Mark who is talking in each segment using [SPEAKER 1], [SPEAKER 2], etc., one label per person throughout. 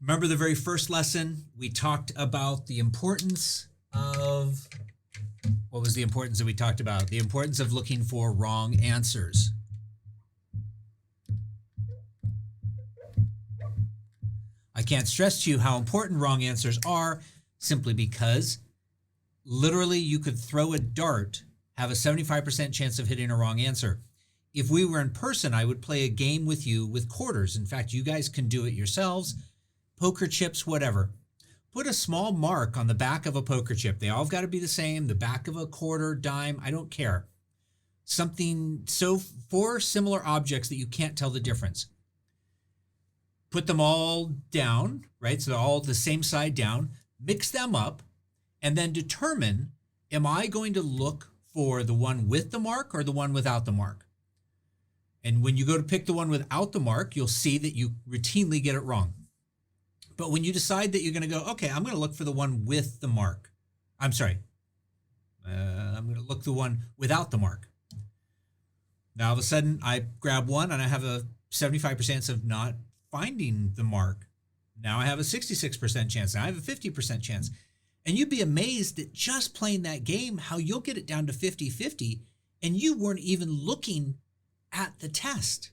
[SPEAKER 1] Remember the very first lesson? We talked about the importance of, what was the importance that we talked about? The importance of looking for wrong answers. I can't stress to you how important wrong answers are, simply because literally you could throw a dart, have a 75% chance of hitting a wrong answer. If we were in person, I would play a game with you with quarters. In fact, you guys can do it yourselves. Poker chips, whatever. Put a small mark on the back of a poker chip. They all got to be the same. The back of a quarter, dime, I don't care. Something, so 4 similar objects that you can't tell the difference. Put them all down, right? So they're all the same side down. Mix them up and then determine, am I going to look for the one with the mark or the one without the mark? And when you go to pick the one without the mark, you'll see that you routinely get it wrong. But when you decide that you're going to go, okay, I'm going to look for the one with the mark. I'm sorry. I'm going to look the one without the mark. Now, all of a sudden, I grab one and I have a 75% chance of not finding the mark. Now I have a 66% chance. Now I have a 50% chance. And you'd be amazed at just playing that game, how you'll get it down to 50-50, and you weren't even looking at the test.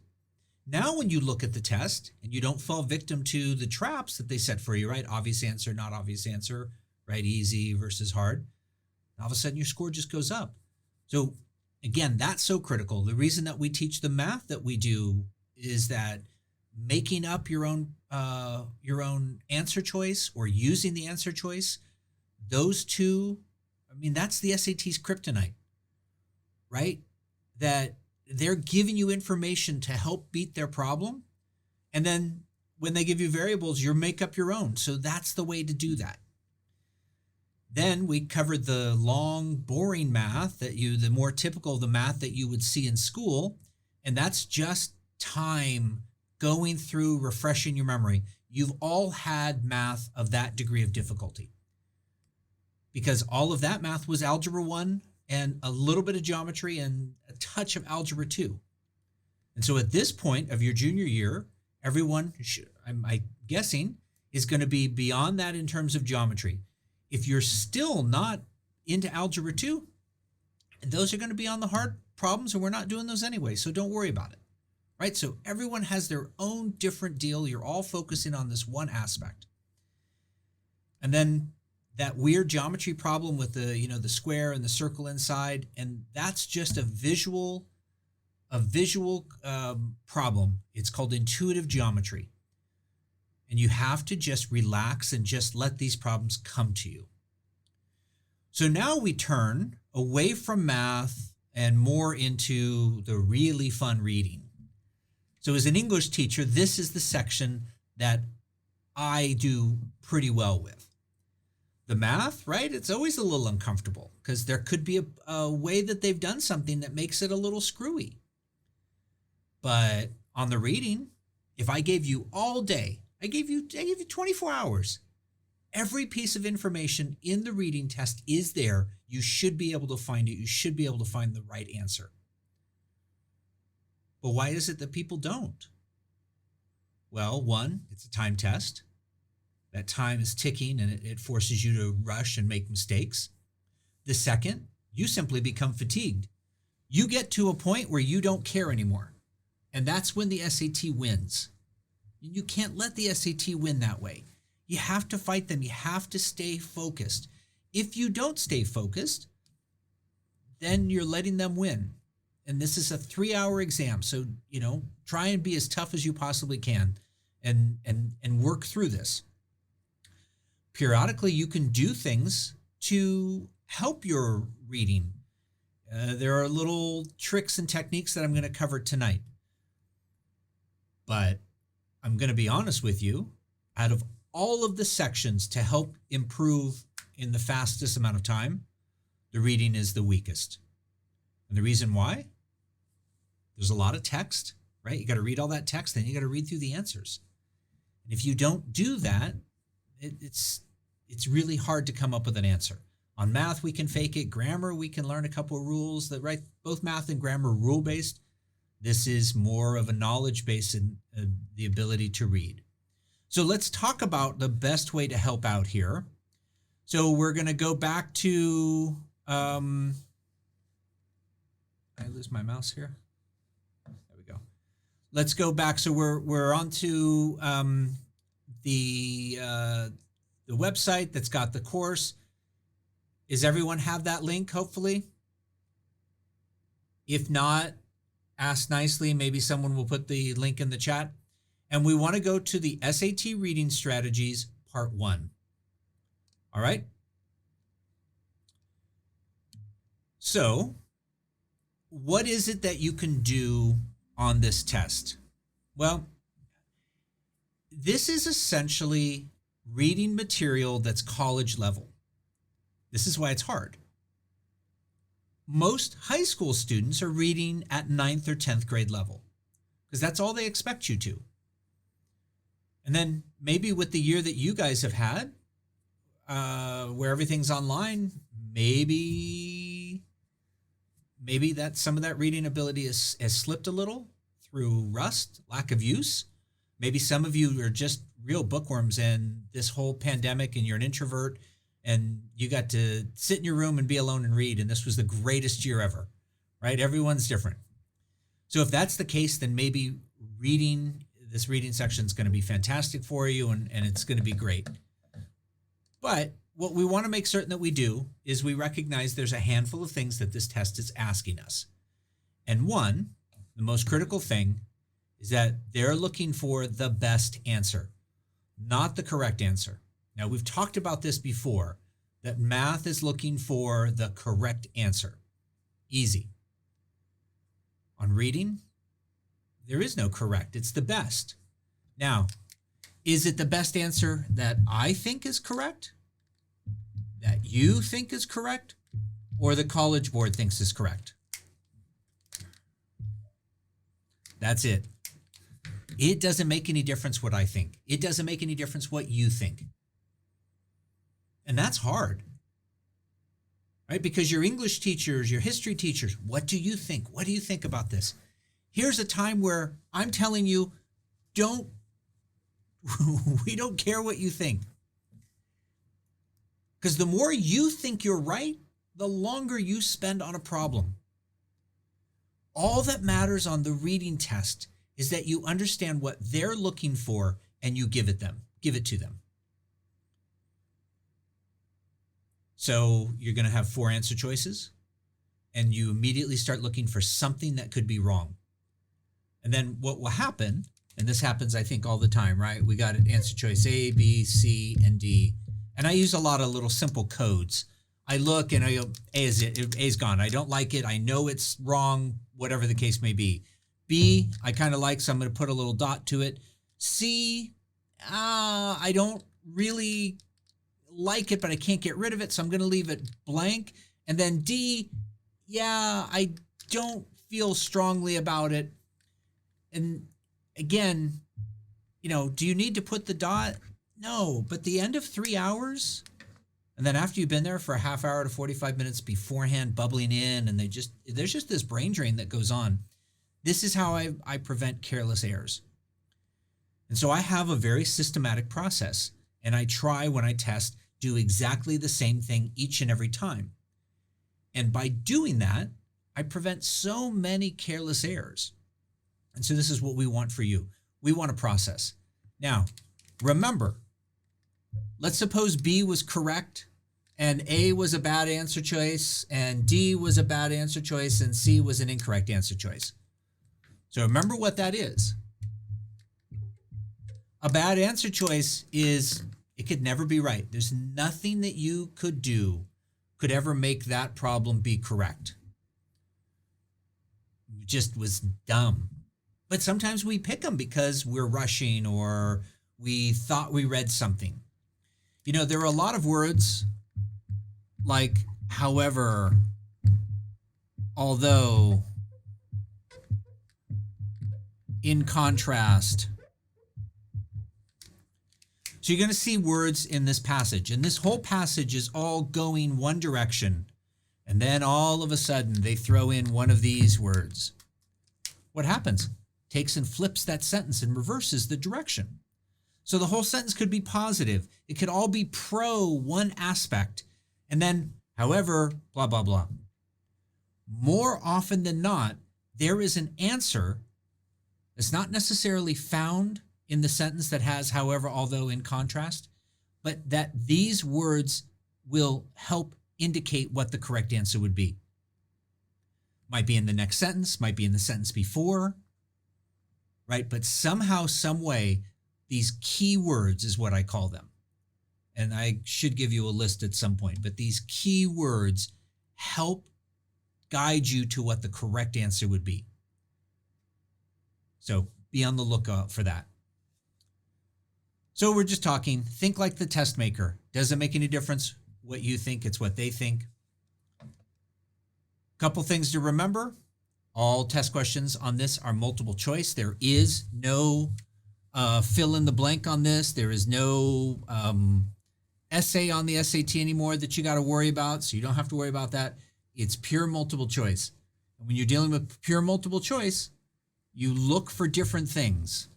[SPEAKER 1] Now, when you look at the test and you don't fall victim to the traps that they set for you, right? Obvious answer, not obvious answer, right? Easy versus hard. All of a sudden, your score just goes up. So again, that's so critical. The reason that we teach the math that we do is that making up your own answer choice or using the answer choice, those two, I mean, that's the SAT's kryptonite, right? That they're giving you information to help beat their problem. And then when they give you variables, you make up your own. So that's the way to do that. Then we covered the long, boring math the more typical of the math that you would see in school. And that's just time going through, refreshing your memory. You've all had math of that degree of difficulty, because all of that math was Algebra 1 and a little bit of geometry and a touch of Algebra 2. And so at this point of your junior year, everyone, I'm guessing, is going to be beyond that in terms of geometry. If you're still not into Algebra 2, those are going to be on the hard problems, and we're not doing those anyway, so don't worry about it. Right? So everyone has their own different deal. You're all focusing on this one aspect. And then that weird geometry problem with the square and the circle inside, and that's just a visual problem. It's called intuitive geometry. And you have to just relax and just let these problems come to you. So now we turn away from math and more into the really fun reading. So as an English teacher, this is the section that I do pretty well with. The math, right? It's always a little uncomfortable because there could be a way that they've done something that makes it a little screwy. But on the reading, if I gave you all day, I gave you 24 hours, every piece of information in the reading test is there. You should be able to find it. You should be able to find the right answer. But why is it that people don't? Well, one, it's a time test. That time is ticking and it forces you to rush and make mistakes. The second, you simply become fatigued. You get to a point where you don't care anymore. And that's when the SAT wins. You can't let the SAT win that way. You have to fight them. You have to stay focused. If you don't stay focused, then you're letting them win. And this is a 3-hour exam. So, try and be as tough as you possibly can and work through this. Periodically, you can do things to help your reading. There are little tricks and techniques that I'm going to cover tonight. But I'm going to be honest with you, out of all of the sections to help improve in the fastest amount of time, the reading is the weakest. And the reason why? There's a lot of text, right? You got to read all that text, then you got to read through the answers. And if you don't do that, it's really hard to come up with an answer. On math, we can fake it. Grammar, we can learn a couple of rules that, right? Both math and grammar are rule-based. This is more of a knowledge base and the ability to read. So let's talk about the best way to help out here. So we're going to go back to, I lose my mouse here. There we go. Let's go back. So we're on to the website that's got the course. Does everyone have that link, hopefully? If not, ask nicely. Maybe someone will put the link in the chat. And we want to go to the SAT Reading Strategies Part 1. All right? So, what is it that you can do on this test? Well, this is essentially reading material that's college level. This is why it's hard. Most high school students are reading at 9th or 10th grade level because that's all they expect you to. And then maybe with the year that you guys have had, where everything's online, maybe that some of that reading ability has slipped a little through rust, lack of use. Maybe some of you are just real bookworms and this whole pandemic and you're an introvert and you got to sit in your room and be alone and read. And this was the greatest year ever, right? Everyone's different. So if that's the case, then maybe this reading section is going to be fantastic for you and it's going to be great. But what we want to make certain that we do is we recognize there's a handful of things that this test is asking us. And one, the most critical thing, is that they're looking for the best answer, not the correct answer. Now, we've talked about this before, that math is looking for the correct answer. Easy. On reading, there is no correct. It's the best. Now, is it the best answer that I think is correct? That you think is correct? Or the College Board thinks is correct? That's it. It doesn't make any difference what I think. It doesn't make any difference what you think. And that's hard, right? Because your English teachers, your history teachers, what do you think? What do you think about this? Here's a time where I'm telling you, we don't care what you think. Because the more you think you're right, the longer you spend on a problem. All that matters on the reading test is that you understand what they're looking for and you give it to them. So you're going to have 4 answer choices and you immediately start looking for something that could be wrong. And then what will happen, and this happens, I think, all the time, right? We got an answer choice A, B, C, and D. And I use a lot of little simple codes. I look and I go, A's gone. I don't like it. I know it's wrong, whatever the case may be. B, I kind of like, so I'm going to put a little dot to it. C, I don't really like it, but I can't get rid of it, so I'm going to leave it blank. And then D, yeah, I don't feel strongly about it. And again, do you need to put the dot? No, but the end of 3 hours, and then after you've been there for a half hour to 45 minutes beforehand, bubbling in, and there's just this brain drain that goes on. This is how I prevent careless errors. And so I have a very systematic process, and I try when I test, do exactly the same thing each and every time. And by doing that, I prevent so many careless errors. And so this is what we want for you. We want a process. Now, remember, let's suppose B was correct and A was a bad answer choice and D was a bad answer choice and C was an incorrect answer choice. So remember what that is. A bad answer choice is, it could never be right. There's nothing that you could do could ever make that problem be correct. It just was dumb. But sometimes we pick them because we're rushing or we thought we read something. There are a lot of words like however, although, in contrast. So you're going to see words in this passage, and this whole passage is all going one direction, and then all of a sudden they throw in one of these words. What happens? Takes and flips that sentence and reverses the direction. So the whole sentence could be positive. It could all be pro one aspect. And then, however, blah, blah, blah. More often than not, there is an answer that's not necessarily found in the sentence that has however, although in contrast, but that these words will help indicate what the correct answer would be. Might be in the next sentence, might be in the sentence before, right? But somehow, some way, these key words is what I call them. And I should give you a list at some point, but these key words help guide you to what the correct answer would be. So be on the lookout for that. So we're just talking, think like the test maker. Does it make any difference what you think? It's what they think. Couple things to remember. All test questions on this are multiple choice. There is no fill in the blank on this. There is no essay on the SAT anymore that you got to worry about. So you don't have to worry about that. It's pure multiple choice. And when you're dealing with pure multiple choice, you look for different things.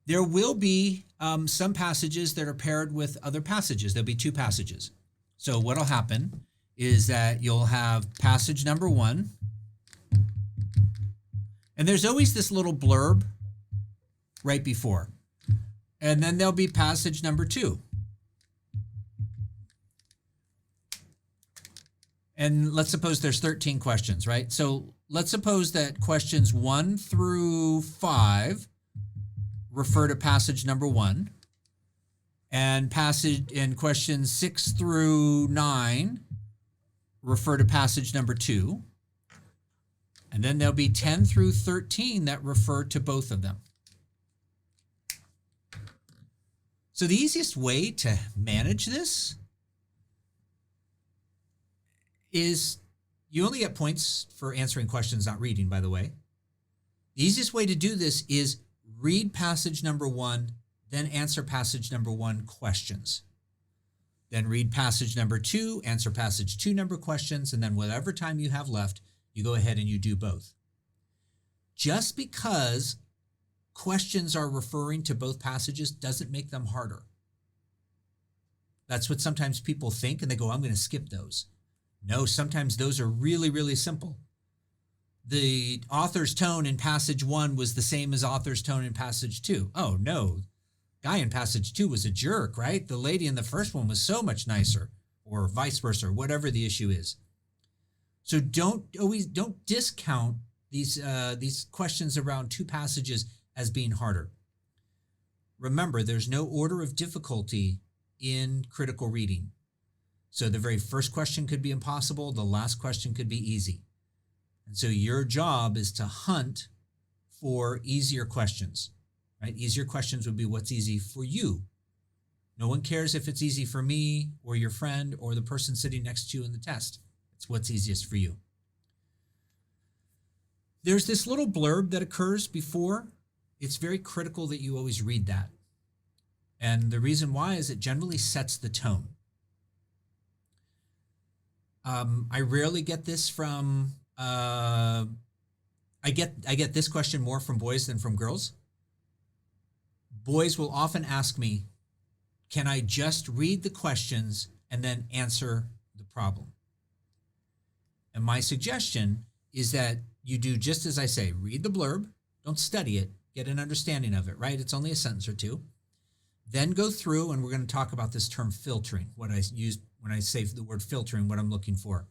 [SPEAKER 1] There will be some passages that are paired with other passages. There'll be two passages. So what'll happen is that you'll have passage number 1. And there's always this little blurb right before. And then there'll be passage number 2. And let's suppose there's 13 questions, right? So let's suppose that questions 1 through 5 refer to passage number 1. And questions 6 through 9 refer to passage number 2. And then there'll be 10 through 13 that refer to both of them. So the easiest way to manage this is you only get points for answering questions, not reading, by the way. The easiest way to do this is read passage number 1, then answer passage number 1 questions. Then read passage number 2, answer passage 2 number questions, and then whatever time you have left, you go ahead and you do both. Just because questions are referring to both passages doesn't make them harder. That's what sometimes people think, and they go, I'm going to skip those. No, sometimes those are really, really simple. The author's tone in passage 1 was the same as author's tone in passage 2. Oh, no. Guy in passage 2 was a jerk, right? The lady in the first one was so much nicer, or vice versa, or whatever the issue is. So don't discount these questions around 2 passages as being harder. Remember, there's no order of difficulty in critical reading. So the very first question could be impossible. The last question could be easy. And so your job is to hunt for easier questions, right? Easier questions would be what's easy for you. No one cares if it's easy for me or your friend or the person sitting next to you in the test. It's what's easiest for you. There's this little blurb that occurs before. It's very critical that you always read that. And the reason why is it generally sets the tone. I rarely get this from, I get this question more from boys than from girls. Boys will often ask me, can I just read the questions and then answer the problem? And my suggestion is that you do just as I say, read the blurb, don't study it, get an understanding of it, right? It's only a sentence or 2. Then go through, and we're going to talk about this term filtering, what I use when I say the word filtering, what I'm looking for.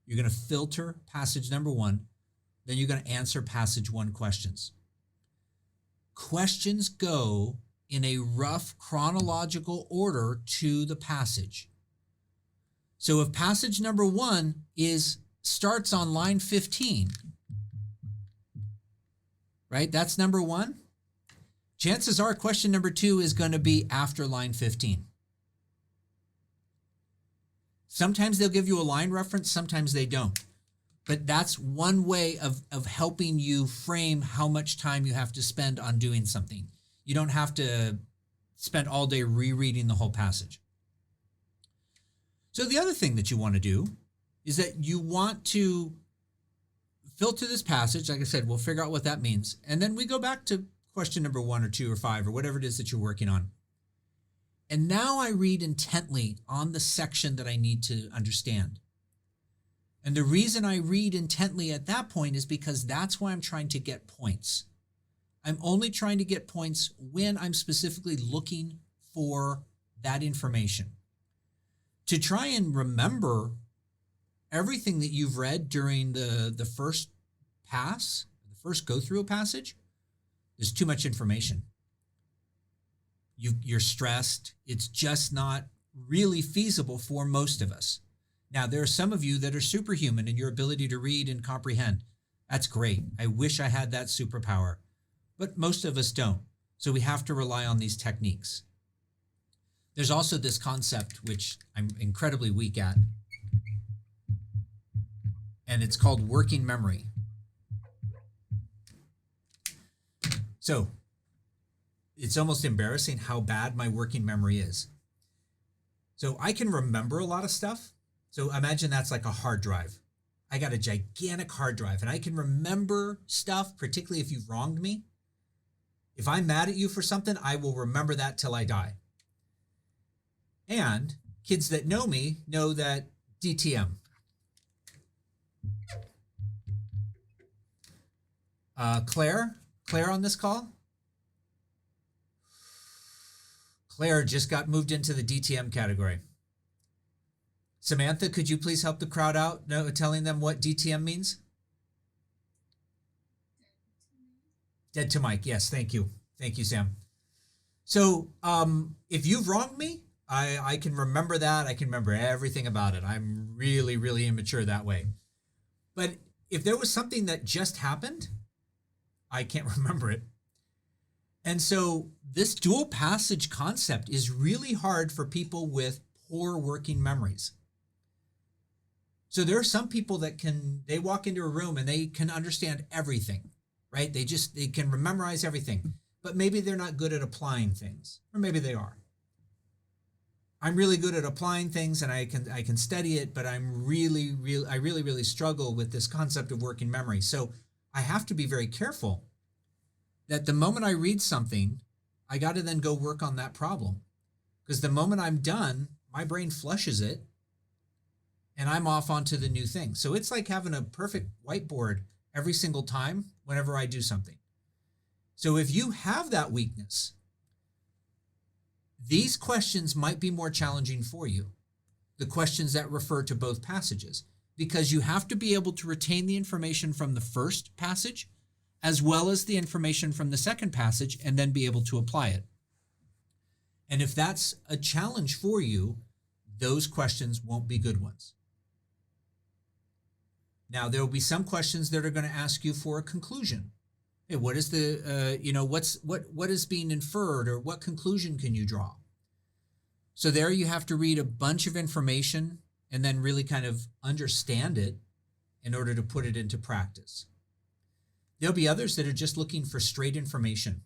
[SPEAKER 1] You're going to filter passage number 1, then you're going to answer passage 1 questions. Questions go in a rough chronological order to the passage. So if passage number 1 starts on line 15, right? That's number 1. Chances are question number 2 is going to be after line 15. Sometimes they'll give you a line reference, sometimes they don't. But that's one way of helping you frame how much time you have to spend on doing something. You don't have to spend all day rereading the whole passage. So the other thing that you want to do is that you want to filter this passage. Like I said, we'll figure out what that means. And then we go back to question number 1 or 2 or 5 or whatever it is that you're working on. And now I read intently on the section that I need to understand. And the reason I read intently at that point is because that's why I'm trying to get points. I'm only trying to get points when I'm specifically looking for that information. To try and remember everything that you've read during the first pass, the first go through a passage, there's too much information. You're stressed. It's just not really feasible for most of us. Now, there are some of you that are superhuman in your ability to read and comprehend. That's great. I wish I had that superpower, but most of us don't. So we have to rely on these techniques. There's also this concept, which I'm incredibly weak at, and it's called working memory. So it's almost embarrassing how bad my working memory is. So I can remember a lot of stuff. So imagine that's like a hard drive. I got a gigantic hard drive and I can remember stuff, particularly if you've wronged me. If I'm mad at you for something, I will remember that till I die. And kids that know me know that DTM. Claire on this call? Claire just got moved into the DTM category. Samantha, could you please help the crowd out telling them what DTM means? Dead to Mike. Yes, thank you. Thank you, Sam. So if you've wronged me, I can remember that. I can remember everything about it. I'm really, really immature that way. But if there was something that just happened, I can't remember it. And so this dual passage concept is really hard for people with poor working memories. So there are some people that they walk into a room and they can understand everything, right? They can memorize everything, but maybe they're not good at applying things, or maybe they are. I'm really good at applying things and I can study it, but I really struggle with this concept of working memory. So I have to be very careful that the moment I read something, I got to then go work on that problem. Because the moment I'm done, my brain flushes it and I'm off onto the new thing. So it's like having a perfect whiteboard every single time whenever I do something. So if you have that weakness, these questions might be more challenging for you. The questions that refer to both passages, because you have to be able to retain the information from the first passage as well as the information from the second passage and then be able to apply it. And if that's a challenge for you, those questions won't be good ones. Now, there will be some questions that are going to ask you for a conclusion. Hey, what is what is being inferred, or what conclusion can you draw? So there you have to read a bunch of information and then really kind of understand it in order to put it into practice. There'll be others that are just looking for straight information.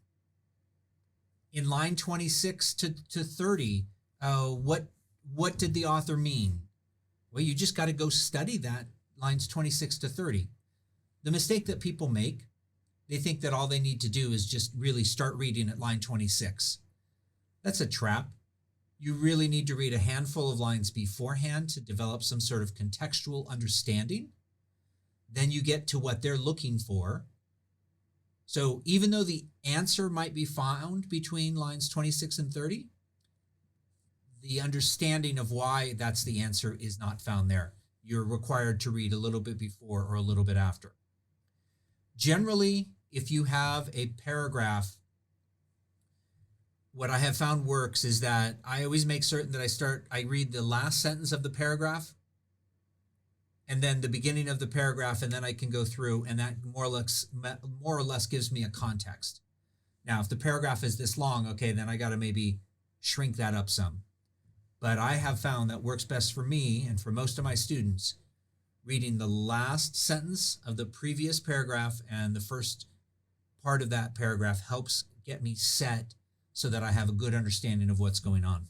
[SPEAKER 1] In line 26 to 30, what did the author mean? Well, you just got to go study that, lines 26 to 30. The mistake that people make, they think that all they need to do is just really start reading at line 26. That's a trap. You really need to read a handful of lines beforehand to develop some sort of contextual understanding. Then you get to what they're looking for. So even though the answer might be found between lines 26 and 30, the understanding of why that's the answer is not found there. You're required to read a little bit before or a little bit after. Generally, if you have a paragraph, what I have found works is that I always make certain that I read the last sentence of the paragraph and then the beginning of the paragraph, and then I can go through, and that more or less gives me a context. Now, if the paragraph is this long, okay, then I got to maybe shrink that up some. But I have found that works best for me and for most of my students, reading the last sentence of the previous paragraph and the first part of that paragraph helps get me set so that I have a good understanding of what's going on.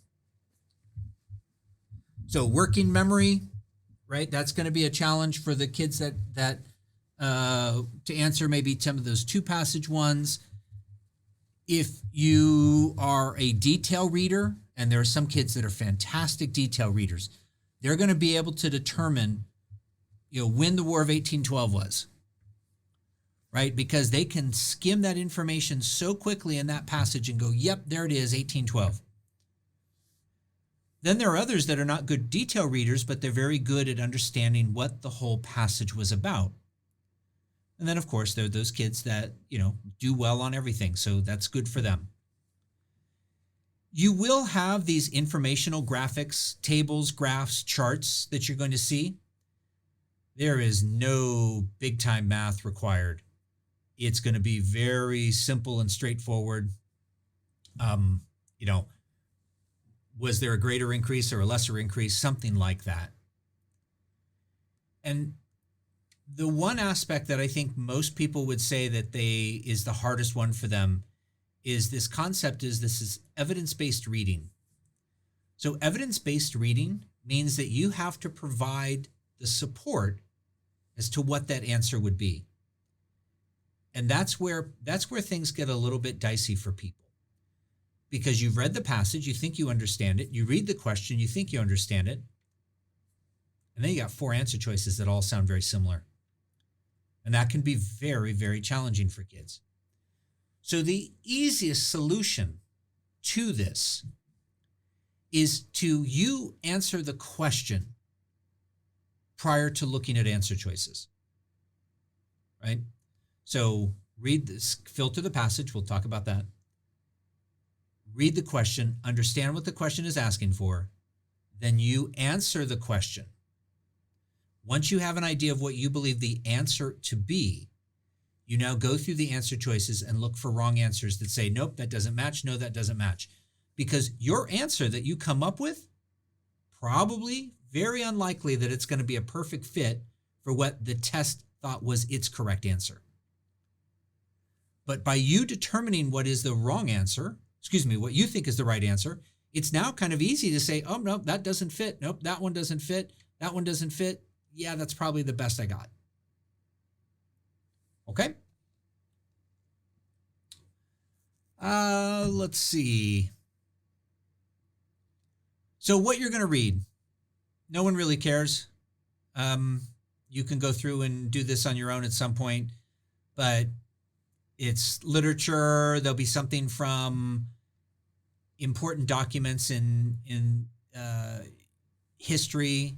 [SPEAKER 1] So working memory, right? That's going to be a challenge for the kids that to answer maybe some of those two passage ones. If you are a detail reader, and there are some kids that are fantastic detail readers, they're going to be able to determine, when the War of 1812 was, right? Because they can skim that information so quickly in that passage and go, yep, there it is, 1812. Then there are others that are not good detail readers, but they're very good at understanding what the whole passage was about. And then, of course, there are those kids that, do well on everything. So that's good for them. You will have these informational graphics, tables, graphs, charts that you're going to see. There is no big time math required. It's going to be very simple and straightforward. Was there a greater increase or a lesser increase? Something like that. And the one aspect that I think most people would say that is the hardest one for them is this is evidence-based reading. So evidence-based reading means that you have to provide the support as to what that answer would be. And that's where things get a little bit dicey for people. Because you've read the passage, you think you understand it. You read the question, you think you understand it. And then you got 4 answer choices that all sound very similar. And that can be very, very challenging for kids. So the easiest solution to this is you answer the question prior to looking at answer choices, right? So read this, filter the passage. We'll talk about that. Read the question, understand what the question is asking for, then you answer the question. Once you have an idea of what you believe the answer to be, you now go through the answer choices and look for wrong answers that say, nope, that doesn't match. No, that doesn't match. Because your answer that you come up with, probably very unlikely that it's going to be a perfect fit for what the test thought was its correct answer. But by you determining what is the wrong answer, what you think is the right answer, it's now kind of easy to say, oh, no, that doesn't fit. Nope, that one doesn't fit. That one doesn't fit. Yeah, that's probably the best I got. Okay. Let's see. So what you're going to read, no one really cares. You can go through and do this on your own at some point, but it's literature. There'll be something from important documents in history.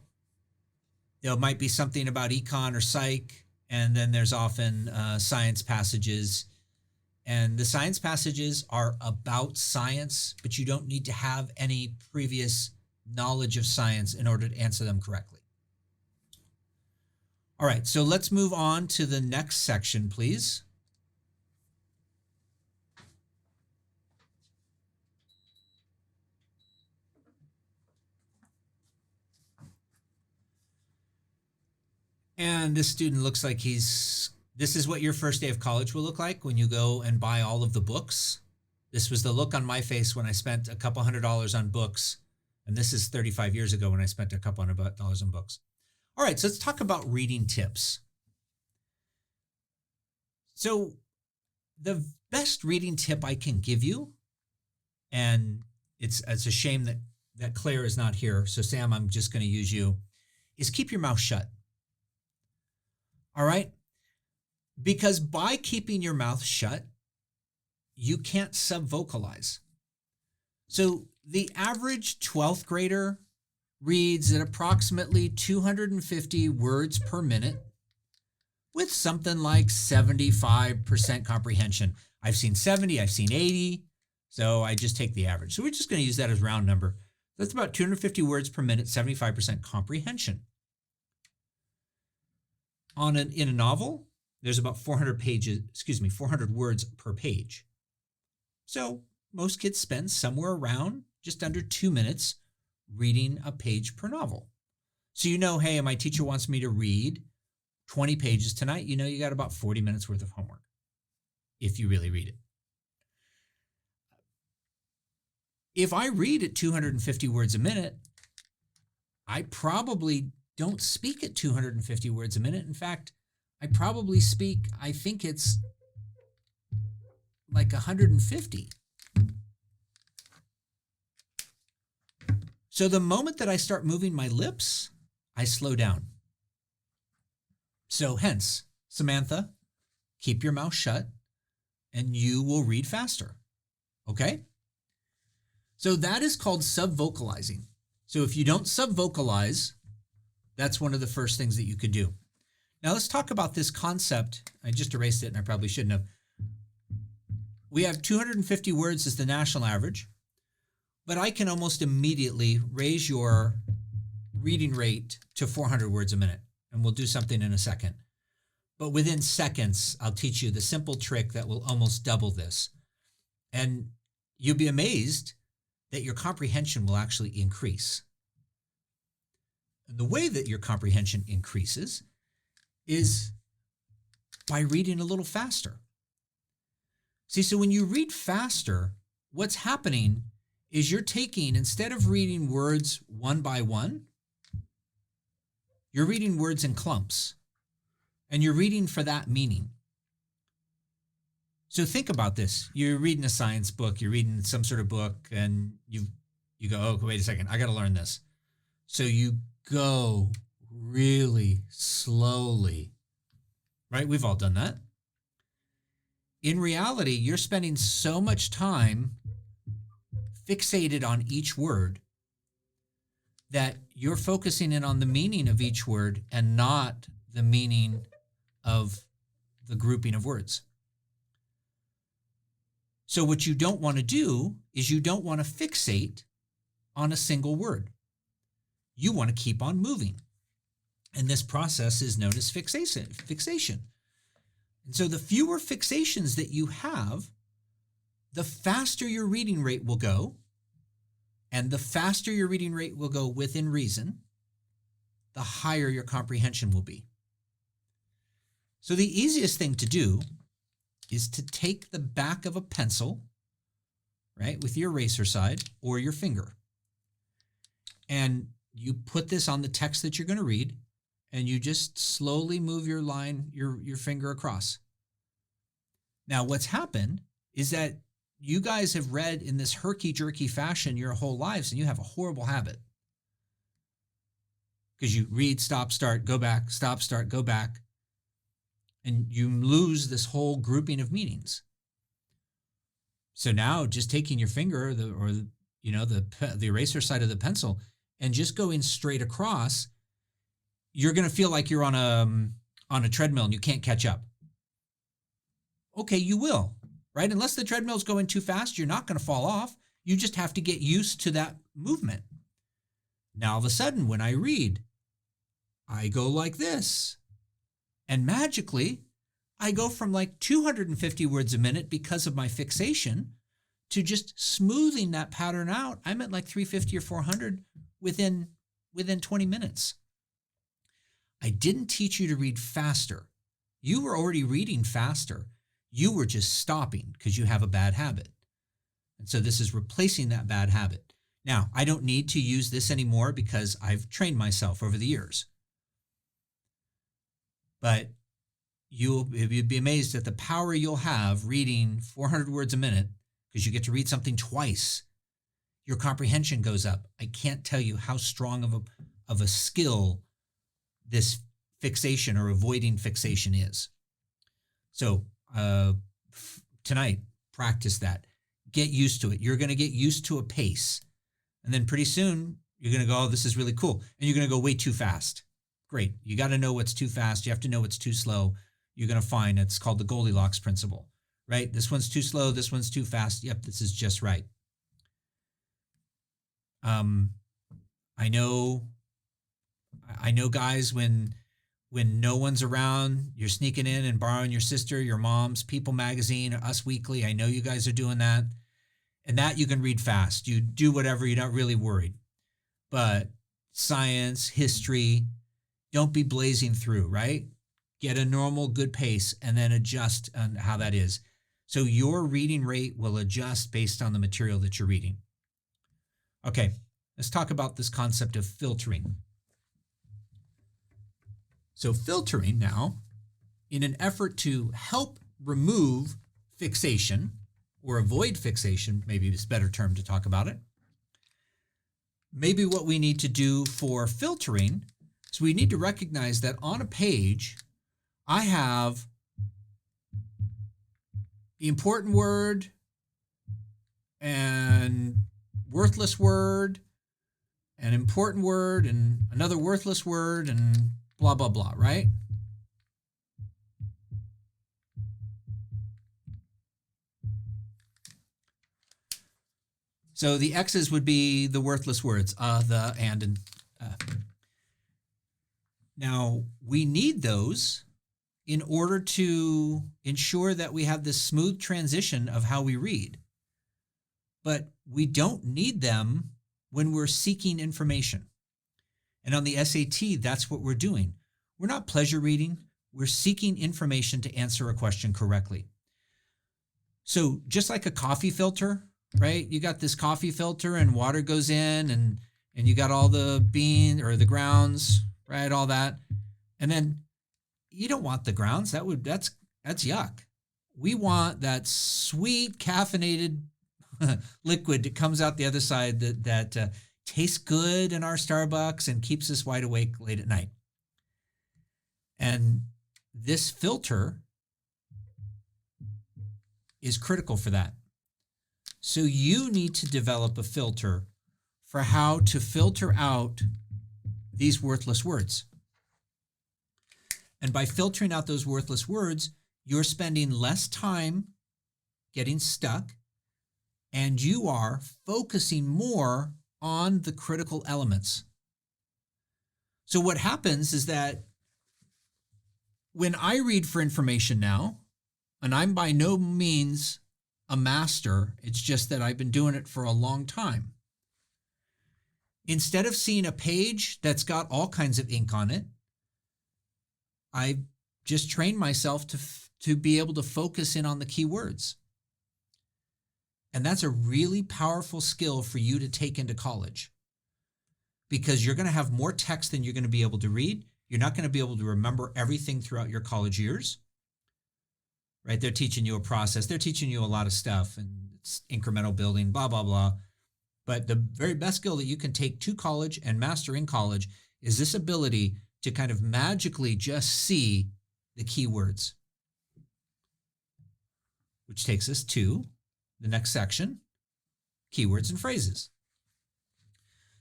[SPEAKER 1] There might be something about econ or psych, and then there's often science passages. And the science passages are about science, but you don't need to have any previous knowledge of science in order to answer them correctly. All right, so let's move on to the next section, please. And this student looks like this is what your first day of college will look like when you go and buy all of the books. This was the look on my face when I spent a couple $100 on books. And this is 35 years ago when I spent a couple $100 on books. All right, so let's talk about reading tips. So the best reading tip I can give you, and it's a shame that Claire is not here. So Sam, I'm just going to use you, is keep your mouth shut. All right? Because by keeping your mouth shut, you can't subvocalize. So the average 12th grader reads at approximately 250 words per minute with something like 75% comprehension. I've seen 70, I've seen 80, so I just take the average. So we're just going to use that as a round number. That's about 250 words per minute, 75% comprehension. In a novel, there's about 400 words per page. So most kids spend somewhere around just under 2 minutes reading a page per novel. So hey, my teacher wants me to read 20 pages tonight. You got about 40 minutes worth of homework if you really read it. If I read at 250 words a minute, I probably don't speak at 250 words a minute. In fact, I probably speak, I think it's like 150. So the moment that I start moving my lips, I slow down. So hence, Samantha, keep your mouth shut and you will read faster. Okay? So that is called subvocalizing. So if you don't subvocalize, that's one of the first things that you could do. Now let's talk about this concept. I just erased it and I probably shouldn't have. We have 250 words as the national average, but I can almost immediately raise your reading rate to 400 words a minute, and we'll do something in a second. But within seconds, I'll teach you the simple trick that will almost double this. And you'll be amazed that your comprehension will actually increase. And the way that your comprehension increases is by reading a little faster. See, so when you read faster, what's happening is you're taking, instead of reading words one by one, you're reading words in clumps, and you're reading for that meaning. So think about this. You're reading a science book, you're reading some sort of book, and you go, oh, wait a second, I got to learn this. So you go really slowly, right? We've all done that. In reality, you're spending so much time fixated on each word that you're focusing in on the meaning of each word and not the meaning of the grouping of words. So what you don't want to do is you don't want to fixate on a single word. You want to keep on moving. And this process is known as fixation. And so the fewer fixations that you have, the faster your reading rate will go. And the faster your reading rate will go within reason, the higher your comprehension will be. So the easiest thing to do is to take the back of a pencil, right, with your eraser side or your finger. And you put this on the text that you're going to read, and you just slowly move your line, your finger across. Now, what's happened is that you guys have read in this herky-jerky fashion your whole lives, and you have a horrible habit. Because you read, stop, start, go back, stop, start, go back, and you lose this whole grouping of meanings. So now, just taking your finger the eraser side of the pencil and just going straight across, you're going to feel like you're on a treadmill and you can't catch up. Okay, you will. Right? Unless the treadmill's going too fast, you're not going to fall off. You just have to get used to that movement. Now, all of a sudden, when I read, I go like this. And magically, I go from like 250 words a minute because of my fixation to just smoothing that pattern out. I'm at like 350 or 400 within 20 minutes. I didn't teach you to read faster. You were already reading faster. You were just stopping because you have a bad habit. And so this is replacing that bad habit. Now, I don't need to use this anymore because I've trained myself over the years. But you'd be amazed at the power you'll have reading 400 words a minute because you get to read something twice. Your comprehension goes up. I can't tell you how strong of a skill this fixation or avoiding fixation is. So tonight, practice that. Get used to it. You're going to get used to a pace. And then pretty soon, you're going to go, oh, this is really cool. And you're going to go way too fast. Great. You got to know what's too fast. You have to know what's too slow. You're going to find it's called the Goldilocks principle, right? This one's too slow. This one's too fast. Yep, this is just right. I know guys, when no one's around, you're sneaking in and borrowing your sister, your mom's People magazine, Us Weekly. I know you guys are doing that. And that you can read fast. You do whatever, you're not really worried. But science, history, don't be blazing through, right? Get a normal, good pace and then adjust on how that is. So your reading rate will adjust based on the material that you're reading. Okay, let's talk about this concept of filtering. So filtering now, in an effort to help remove fixation, or avoid fixation, maybe is a better term to talk about it. Maybe what we need to do for filtering is we need to recognize that on a page, I have the important word and worthless word, an important word and another worthless word, and blah, blah, blah, right? So the X's would be the worthless words, the, and. Now, we need those in order to ensure that we have this smooth transition of how we read. But we don't need them when we're seeking information. And on the SAT, that's what we're doing. We're not pleasure reading. We're seeking information to answer a question correctly. So just like a coffee filter, right? You got this coffee filter and water goes in and you got all the bean or the grounds, right? All that. And then you don't want the grounds. That's yuck. We want that sweet caffeinated liquid that comes out the other side that tastes good in our Starbucks and keeps us wide awake late at night. And this filter is critical for that. So you need to develop a filter for how to filter out these worthless words. And by filtering out those worthless words, you're spending less time getting stuck, and you are focusing more on the critical elements. So what happens is that when I read for information now, and I'm by no means a master, it's just that I've been doing it for a long time. Instead of seeing a page that's got all kinds of ink on it, I just trained myself to be able to focus in on the key words. And that's a really powerful skill for you to take into college, because you're going to have more text than you're going to be able to read. You're not going to be able to remember everything throughout your college years, right? They're teaching you a process. They're teaching you a lot of stuff, and it's incremental building, blah, blah, blah. But the very best skill that you can take to college and master in college is this ability to kind of magically just see the keywords. Which takes us to the next section, keywords and phrases.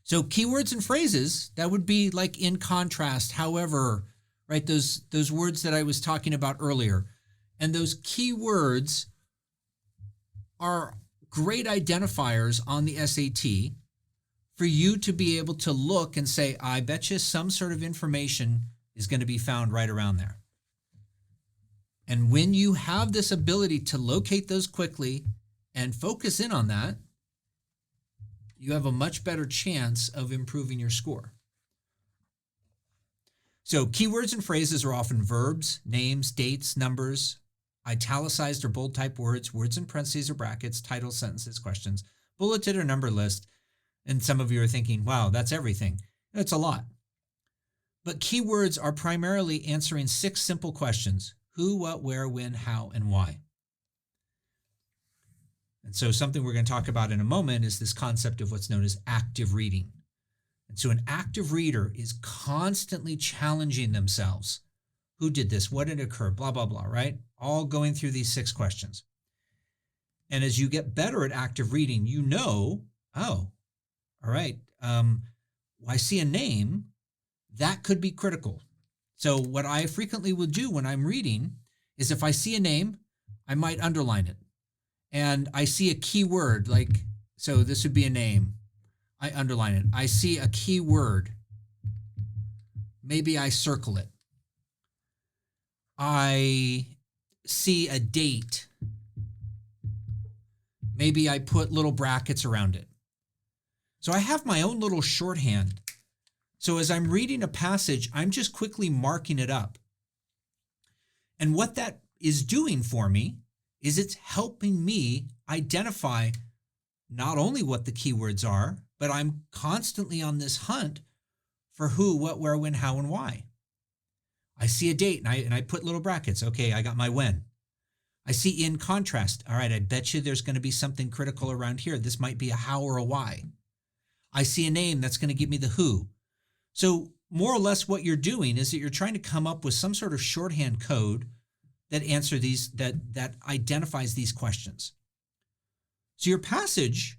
[SPEAKER 1] So keywords and phrases, that would be like in contrast, however, right? Those words that I was talking about earlier. And those keywords are great identifiers on the SAT for you to be able to look and say, I bet you some sort of information is going to be found right around there. And when you have this ability to locate those quickly and focus in on that, you have a much better chance of improving your score. So keywords and phrases are often verbs, names, dates, numbers, italicized or bold type words, words in parentheses or brackets, titles, sentences, questions, bulleted or number list. And some of you are thinking, wow, that's everything. That's a lot. But keywords are primarily answering 6 simple questions: who, what, where, when, how, and why. And so something we're going to talk about in a moment is this concept of what's known as active reading. And so an active reader is constantly challenging themselves. Who did this? What did occur? Blah, blah, blah, right? All going through these 6 questions. And as you get better at active reading, you know, oh, all right, I see a name, that could be critical. So what I frequently will do when I'm reading is if I see a name, I might underline it. And I see a key word, like, so this would be a name. I underline it. I see a key word. Maybe I circle it. I see a date. Maybe I put little brackets around it. So I have my own little shorthand. So as I'm reading a passage, I'm just quickly marking it up. And what that is doing for me is it's helping me identify not only what the keywords are, but I'm constantly on this hunt for who, what, where, when, how, and why. I see a date and I put little brackets. Okay, I got my when. I see in contrast. All right, I bet you there's going to be something critical around here. This might be a how or a why. I see a name that's going to give me the who. So more or less what you're doing is that you're trying to come up with some sort of shorthand code that answer these, that identifies these questions. So your passage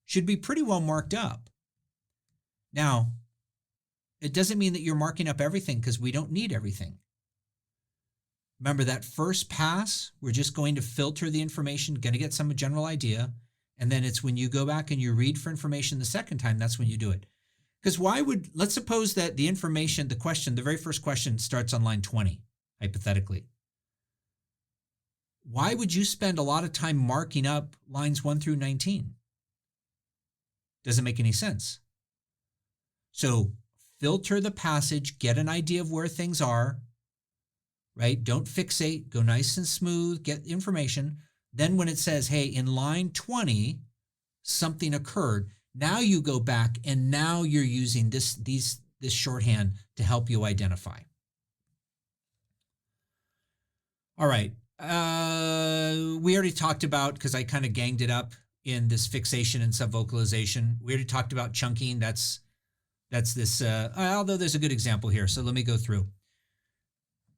[SPEAKER 1] should be pretty well marked up. Now, it doesn't mean that you're marking up everything because we don't need everything. Remember that first pass, we're just going to filter the information, going to get some general idea. And then it's when you go back and you read for information the second time, that's when you do it. Because let's suppose that the information, the question, the very first question starts on line 20, hypothetically. Why would you spend a lot of time marking up lines 1 through 19? Doesn't make any sense. So filter the passage, get an idea of where things are, right? Don't fixate, go nice and smooth, get information. Then when it says, hey, in line 20, something occurred, now you go back and now you're using this shorthand to help you identify. All right. We already talked about, because I kind of ganged it up in this fixation and subvocalization. We already talked about chunking. That's this, although there's a good example here. So let me go through.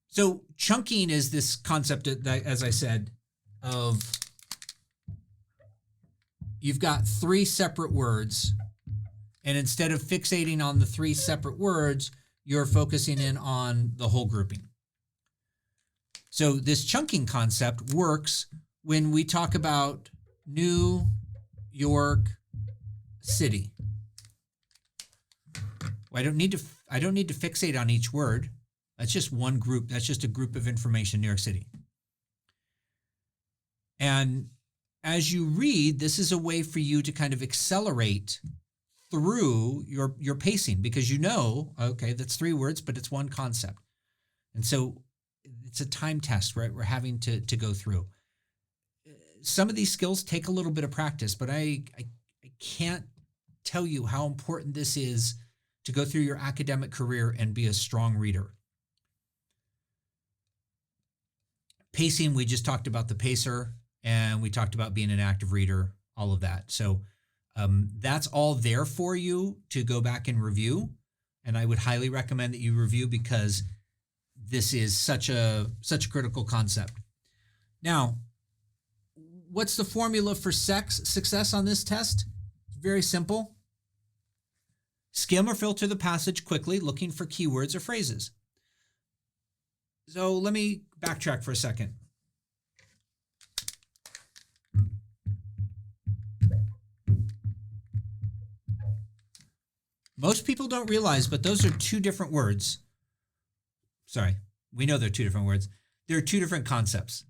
[SPEAKER 1] So chunking is this concept that, as I said, of you've got 3 separate words, and instead of fixating on the 3 separate words, you're focusing in on the whole grouping. So this chunking concept works when we talk about New York City. Well, I don't need to fixate on each word. That's just one group. That's just a group of information, New York City. And as you read, this is a way for you to kind of accelerate through your pacing, because you know, okay, that's 3 words, but it's one concept. And so it's a time test, right? We're having to go through. Some of these skills take a little bit of practice, but I can't tell you how important this is to go through your academic career and be a strong reader. Pacing, we just talked about the pacer, and we talked about being an active reader, all of that. So that's all there for you to go back and review. And I would highly recommend that you review, because this is such a critical concept. Now, what's the formula for success on this test? It's very simple. Skim or filter the passage quickly, looking for keywords or phrases. So let me backtrack for a second. Most people don't realize, but those are 2 different words. Sorry, we know they're 2 different words. They're 2 different concepts.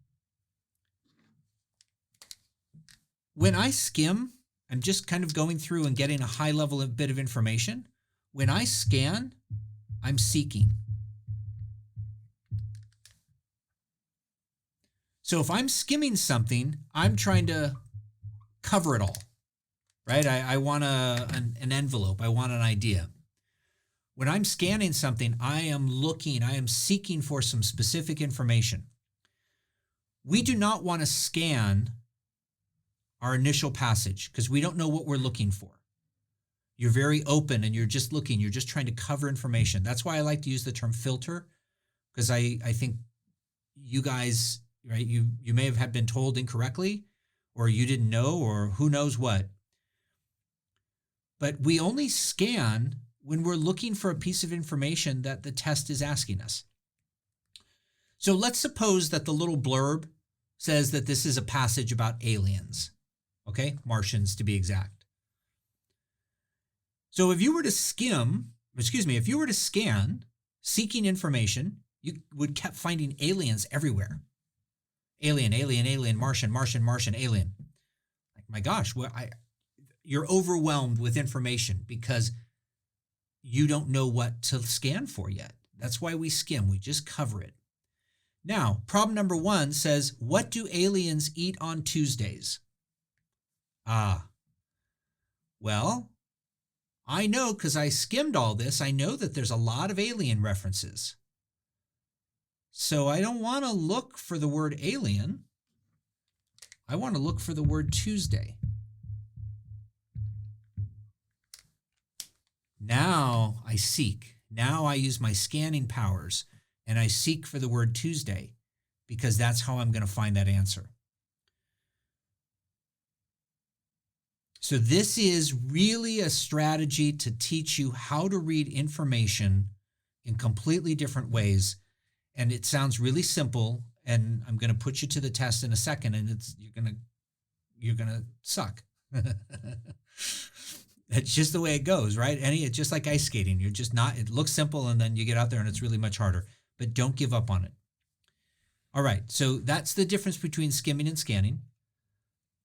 [SPEAKER 1] When I skim, I'm just kind of going through and getting a high level of bit of information. When I scan, I'm seeking. So if I'm skimming something, I'm trying to cover it all, right? I want an envelope. I want an idea. When I'm scanning something, I am seeking for some specific information. We do not want to scan our initial passage because we don't know what we're looking for. You're very open and you're just looking, you're just trying to cover information. That's why I like to use the term filter, because I think you guys, right, you may have been told incorrectly, or you didn't know, or who knows what. But we only scan when we're looking for a piece of information that the test is asking us. So let's suppose that the little blurb says that this is a passage about aliens, okay? Martians to be exact. So if you were to scan, seeking information, you would keep finding aliens everywhere. Alien, alien, alien, Martian, Martian, Martian, alien. Like, my gosh, you're overwhelmed with information because you don't know what to scan for yet. That's why we skim, we just cover it. Now, problem number 1 says, what do aliens eat on Tuesdays? Well, I know because I skimmed all this, I know that there's a lot of alien references. So I don't want to look for the word alien. I want to look for the word Tuesday. Now I seek. Now I use my scanning powers and I seek for the word Tuesday because that's how I'm going to find that answer. So this is really a strategy to teach you how to read information in completely different ways. And it sounds really simple, and I'm going to put you to the test in a second, and you're going to suck. It's just the way it goes, right? It's just like ice skating. It looks simple, and then you get out there and it's really much harder, but don't give up on it. All right. So that's the difference between skimming and scanning.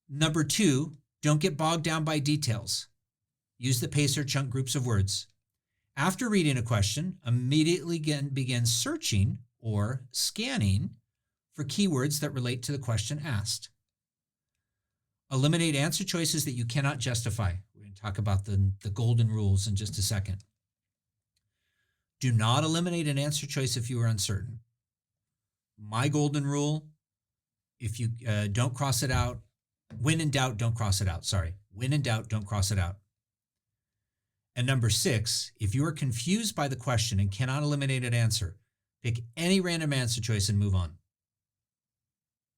[SPEAKER 1] Number 2, don't get bogged down by details. Use the PACER chunk groups of words. After reading a question, immediately begin searching or scanning for keywords that relate to the question asked. Eliminate answer choices that you cannot justify. We're going to talk about the golden rules in just a second. Do not eliminate an answer choice if you are uncertain. My golden rule, if you don't cross it out, when in doubt, don't cross it out. Sorry. When in doubt, don't cross it out. And number 6, if you are confused by the question and cannot eliminate an answer, pick any random answer choice and move on.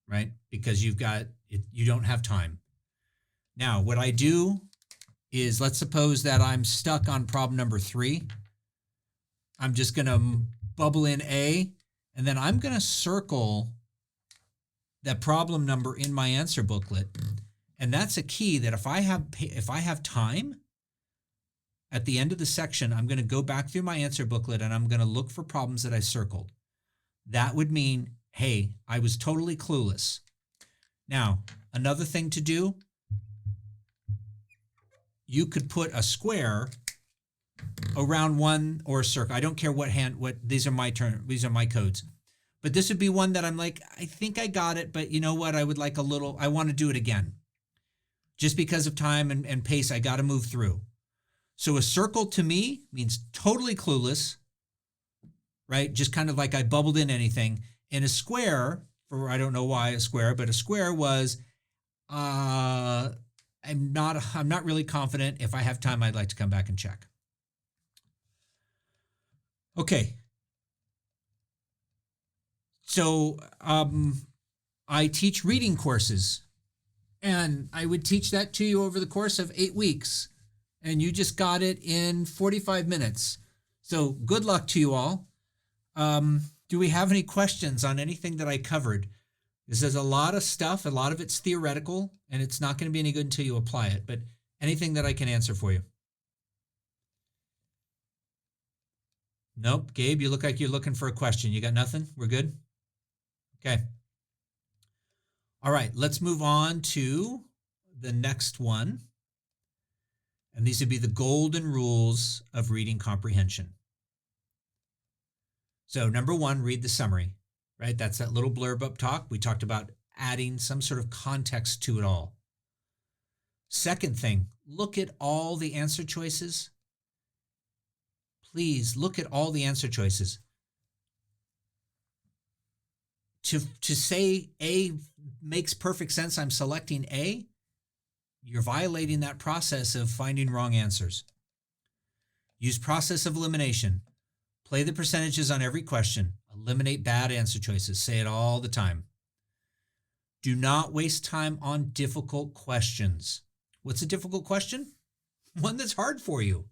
[SPEAKER 1] Right? Because you don't have time. Now, what I do is, let's suppose that I'm stuck on problem number 3. I'm just going to bubble in A, and then I'm going to circle that problem number in my answer booklet. And that's a key that if I have time at the end of the section, I'm going to go back through my answer booklet and I'm going to look for problems that I circled. That would mean, hey, I was totally clueless. Now, another thing to do, you could put a square around one, or a circle. I don't care these are my codes. But this would be one that I'm like, I think I got it, but you know what? I want to do it again. Just because of time and pace, I got to move through. So a circle to me means totally clueless, right? Just kind of like I bubbled in anything. And a square, I don't know why a square, but a square was, I'm not really confident. If I have time, I'd like to come back and check. Okay. So I teach reading courses, and I would teach that to you over the course of 8 weeks, and you just got it in 45 minutes. So good luck to you all. Do we have any questions on anything that I covered? This is a lot of stuff. A lot of it's theoretical, and it's not going to be any good until you apply it, but anything that I can answer for you. Nope. Gabe, you look like you're looking for a question. You got nothing? We're good? Okay. All right, let's move on to the next one. And these would be the golden rules of reading comprehension. So number 1, read the summary, right? That's that little blurb up top. We talked about adding some sort of context to it all. Second thing, look at all the answer choices. Please look at all the answer choices. To say A makes perfect sense, I'm selecting A, you're violating that process of finding wrong answers. Use process of elimination. Play the percentages on every question. Eliminate bad answer choices. Say it all the time. Do not waste time on difficult questions. What's a difficult question? One that's hard for you.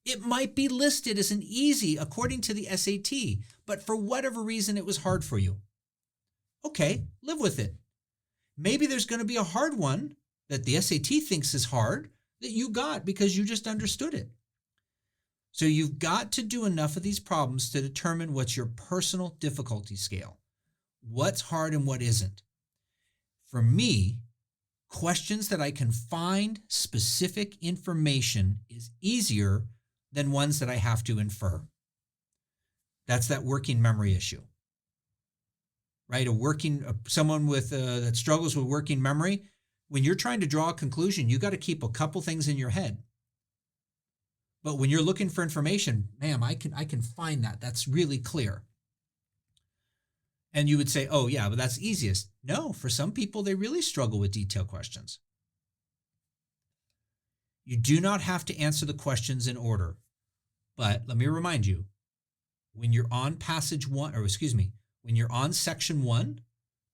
[SPEAKER 1] It might be listed as an easy according to the SAT, but for whatever reason, it was hard for you. Okay, live with it. Maybe there's going to be a hard one that the SAT thinks is hard that you got because you just understood it. So you've got to do enough of these problems to determine what's your personal difficulty scale. What's hard and what isn't. For me, questions that I can find specific information is easier than ones that I have to infer. That's that working memory issue. Right? Someone with that struggles with working memory, when you're trying to draw a conclusion, you got to keep a couple things in your head. But when you're looking for information, ma'am, I can find that. That's really clear. And you would say, oh, yeah, but that's easiest. No, for some people, they really struggle with detailed questions. You do not have to answer the questions in order. But let me remind you, when you're on when you're on section 1,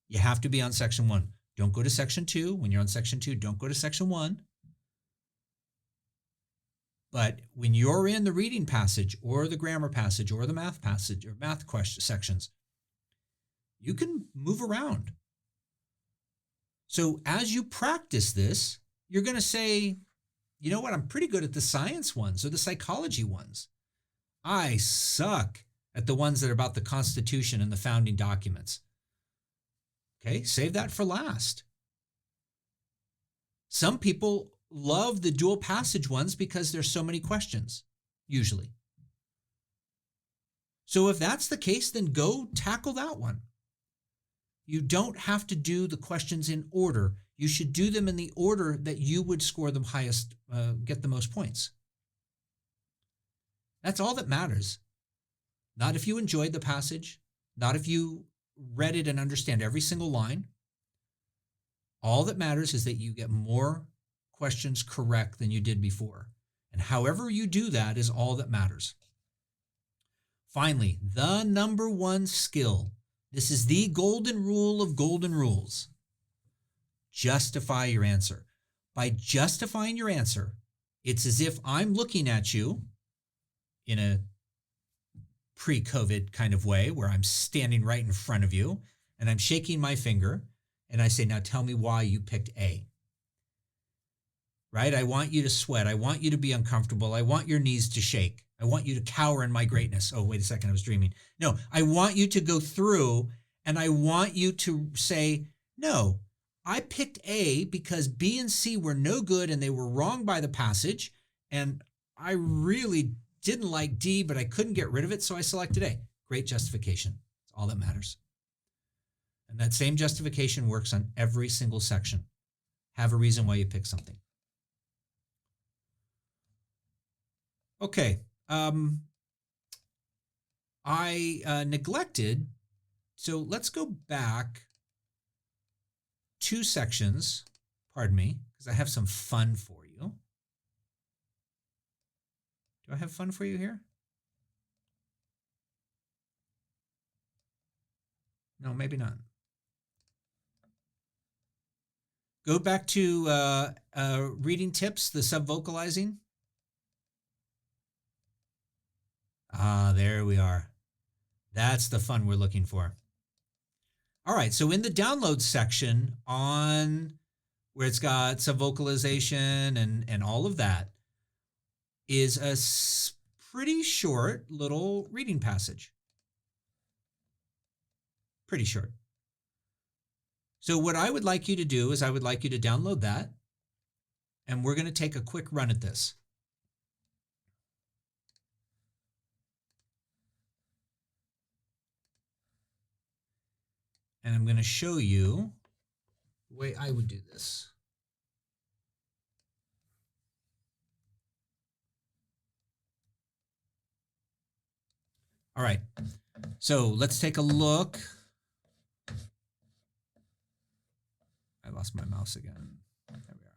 [SPEAKER 1] you have to be on section 1. Don't go to section 2. When you're on section 2, don't go to section 1. But when you're in the reading passage or the grammar passage or the math passage or math question sections, you can move around. So as you practice this, you're going to say, you know what, I'm pretty good at the science ones or the psychology ones. I suck at the ones that are about the Constitution and the founding documents. Okay, save that for last. Some people love the dual passage ones because there's so many questions, usually. So if that's the case, then go tackle that one. You don't have to do the questions in order. You should do them in the order that you would score the highest, get the most points. That's all that matters. Not if you enjoyed the passage, not if you read it and understand every single line. All that matters is that you get more questions correct than you did before. And however you do that is all that matters. Finally, the number one skill. This is the golden rule of golden rules. Justify your answer. By justifying your answer, it's as if I'm looking at you in a pre-COVID kind of way where I'm standing right in front of you and I'm shaking my finger and I say, now tell me why you picked A. Right? I want you to sweat. I want you to be uncomfortable. I want your knees to shake. I want you to cower in my greatness. Oh, wait a second. I was dreaming. No, I want you to go through and I want you to say, no, I picked A because B and C were no good and they were wrong by the passage. And I really didn't like D, but I couldn't get rid of it. So I selected A. Great justification. That's all that matters. And that same justification works on every single section. Have a reason why you pick something. Okay. I neglected. So let's go back 2 sections. Pardon me, because I have some fun for you. Do I have fun for you here? No, maybe not. Go back to reading tips, the subvocalizing. Ah, there we are. That's the fun we're looking for. All right, so in the download section on where it's got subvocalization and all of that is a pretty short little reading passage. Pretty short. So what I would like you to do is I would like you to download that, and we're going to take a quick run at this. And I'm going to show you the way I would do this. All right, so let's take a look. I lost my mouse again. There we are.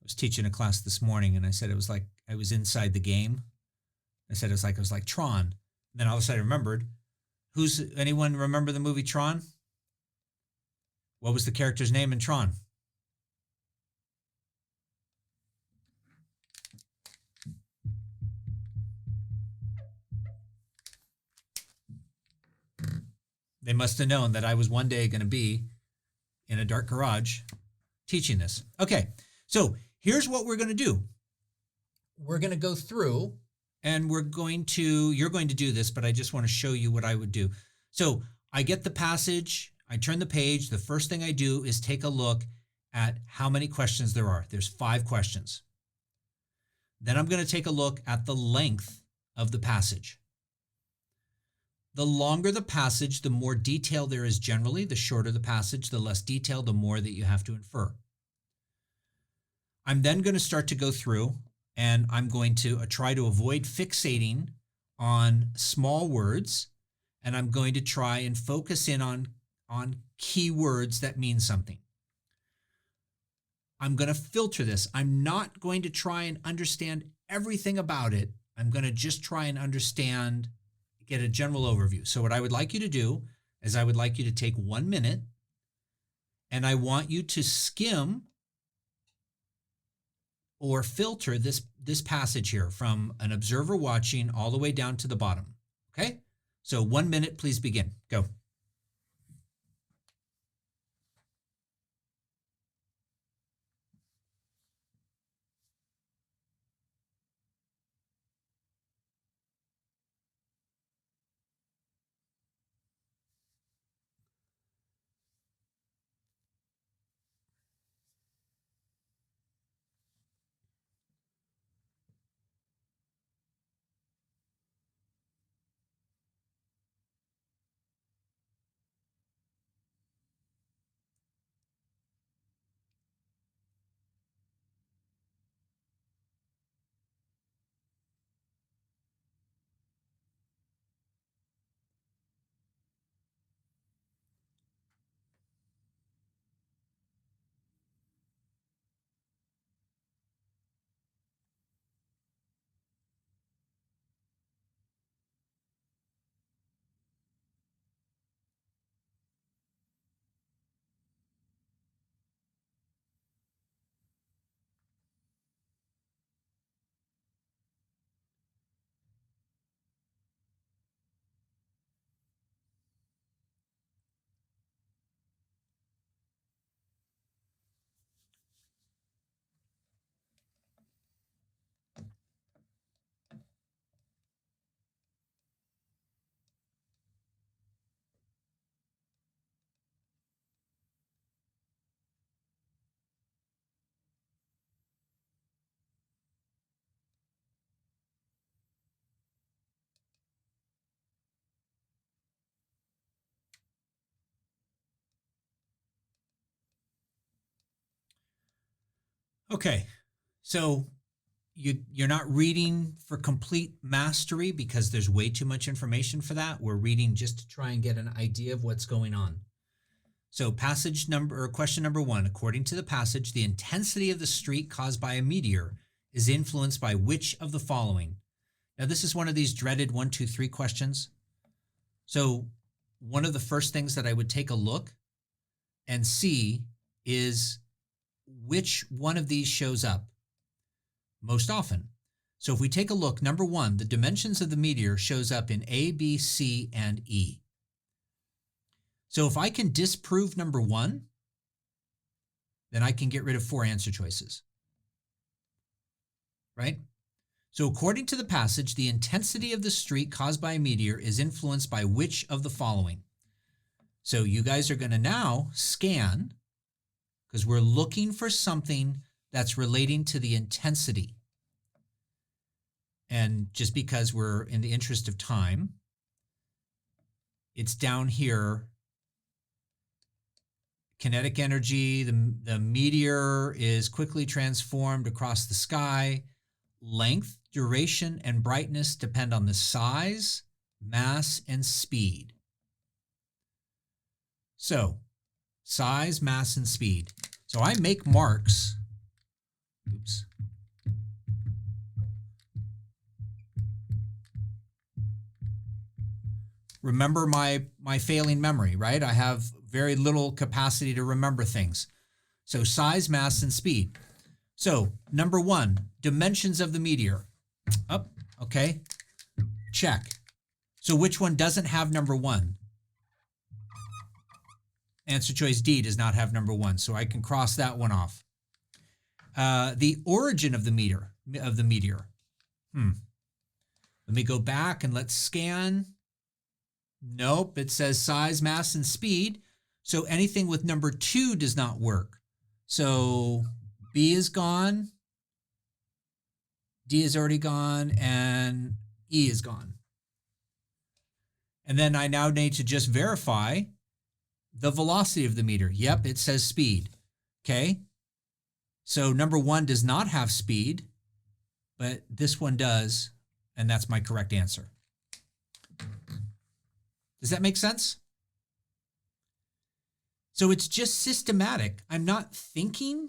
[SPEAKER 1] I was teaching a class this morning and I said it was like I was inside the game. I said it was like Tron. And then all of a sudden I remembered, anyone remember the movie Tron? What was the character's name in Tron? They must have known that I was one day going to be in a dark garage teaching this. Okay, so here's what we're going to do. We're going to go through and you're going to do this, but I just want to show you what I would do. So I get the passage, I turn the page. The first thing I do is take a look at how many questions there are. There's 5 questions. Then I'm going to take a look at the length of the passage. The longer the passage, the more detail there is generally. The shorter the passage, the less detail, the more that you have to infer. I'm then going to start to go through and I'm going to try to avoid fixating on small words, and I'm going to try and focus in on key words that mean something. I'm going to filter this. I'm not going to try and understand everything about it. I'm going to just try and understand, get a general overview. So what I would like you to do is I would like you to take 1 minute and I want you to skim or filter this passage here from an observer watching all the way down to the bottom. Okay? So 1 minute, please begin. Go. Okay, so you're not reading for complete mastery because there's way too much information for that. We're reading just to try and get an idea of what's going on. So question number 1, according to the passage, the intensity of the streak caused by a meteor is influenced by which of the following? Now, this is one of these dreaded 1, 2, 3 questions. So one of the first things that I would take a look and see is which one of these shows up most often. So if we take a look, number 1, the dimensions of the meteor shows up in A, B, C, and E. So if I can disprove number 1, then I can get rid of 4 answer choices, right? So according to the passage, the intensity of the streak caused by a meteor is influenced by which of the following? So you guys are going to now scan because we're looking for something that's relating to the intensity. And just because we're in the interest of time, it's down here. Kinetic energy, the meteor is quickly transformed across the sky. Length, duration, and brightness depend on the size, mass, and speed. So, size, mass, and speed. So I make marks. Oops. Remember my failing memory, right? I have very little capacity to remember things. So size, mass, and speed. So number 1, dimensions of the meteor. Okay. Check. So which one doesn't have number 1? Answer choice D does not have number 1, so I can cross that one off. The origin of the meteor. Let me go back and let's scan. Nope, it says size, mass, and speed. So anything with number 2 does not work. So B is gone, D is already gone, and E is gone. And then I now need to just verify the velocity of the meteor. Yep, it says speed. Okay. So number 1 does not have speed, but this one does, and that's my correct answer. Does that make sense? So it's just systematic. I'm not thinking,